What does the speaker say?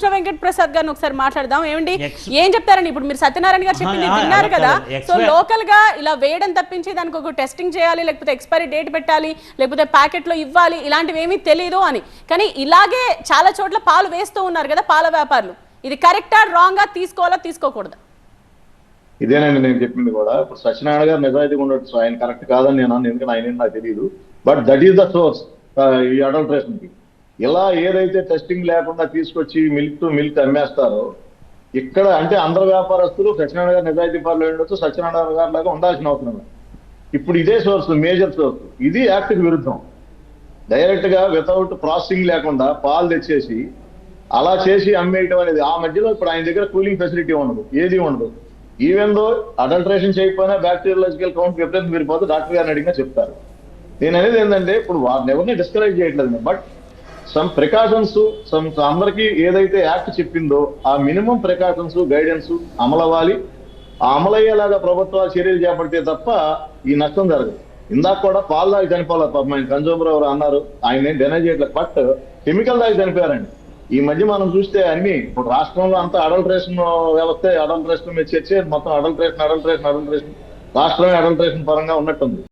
కృష్ణ వెంకట ప్రసాద్ గారిని ఒకసారి మాట్లాడదాం. ఏమండి ఏం చెప్తారండి? ఇప్పుడు మీరు సత్యనారాయణ గారు చెప్పింది విన్నారు కదా. సో లోకల్ గా ఇలా వేయడం తప్పించి దానికి ఒక టెస్టింగ్ చేయాలి, లేకపోతే ఎక్స్పైరీ డేట్ పెట్టాలి, లేకపోతే ప్యాకెట్ లో ఇవ్వాలి, ఇలాంటివి ఏమీ తెలియదు అని. కానీ ఇలాగే చాలా చోట్ల పాలు వేస్తూ ఉన్నారు కదా పాల వ్యాపారులు. ఇది కరెక్టా రాంగా, తీసుకోవాలా తీసుకోకూడదా? ఇదేనండి నేను చెప్పింది కూడా. ఇప్పుడు సత్యనారాయణ గారు నిజాయితీగా ఉండొచ్చు, ఆయన కరెక్ట్ కాదని నేను అన్నాను, ఎందుకంటే ఆయన నాకు తెలియదు. But that is the source ఈ అడల్ట్రేషన్ కి. ఇలా ఏదైతే టెస్టింగ్ లేకుండా తీసుకొచ్చి మిల్క్ టు మిల్క్ అమ్మేస్తారో ఇక్కడ, అంటే అందరు వ్యాపారస్తులు సత్యనారాయణ గారు నిజాయితీ పనులు ఉండొచ్చు, సత్యనారాయణ గారు లాగా ఉండాల్సిన అవసరం లేదు. ఇప్పుడు ఇదే సోర్స్, మేజర్ సోర్స్. ఇది యాక్ట్ కి విరుద్ధం. డైరెక్ట్ గా వితౌట్ ప్రాసెసింగ్ లేకుండా పాలు తెచ్చేసి అలా చేసి అమ్మేయటం అనేది. ఆ మధ్యలో ఇప్పుడు ఆయన దగ్గర కూలింగ్ ఫెసిలిటీ ఉండదు, ఏది ఉండదు. ఈవెన్ దో అడల్ట్రేషన్ చేయకపోయినా బ్యాక్టీరియాలజికల్ కౌంట్ ఎప్పుడైతే మీరు పోతే డాక్టర్ గారిని అడిగినా చెప్తారు. నేను అనేది ఏంటంటే, ఇప్పుడు వారిని ఎవరిని డిస్కరేజ్ చేయట్లేదు, బట్ సమ్ ప్రికాషన్స్, అందరికీ ఏదైతే యాక్ట్ చెప్పిందో ఆ మినిమం ప్రికాషన్స్ గైడెన్స్ అమలవ్వాలి. ఆ అమలయ్యేలాగా ప్రభుత్వాలు చర్యలు చేపడితే తప్ప ఈ నష్టం జరగదు. ఇందాక కూడా పాలు దాగి చనిపోవాలి పాపం, ఆయన కన్సూమర్ ఎవరు అన్నారు, ఆయన ఏం డినై చేయట్లేదు, బట్ కెమికల్ దాగి చనిపోయారండి. ఈ మధ్య మనం చూస్తే అన్ని, ఇప్పుడు రాష్ట్రంలో అంతా అడల్ట్రేషన్ వ్యవస్థ, అడల్ట్రేషన్ మీద చర్చే, మొత్తం అడల్ట్రేషన్ రాష్ట్రమే అడల్ట్రేషన్ పరంగా ఉన్నట్టుంది.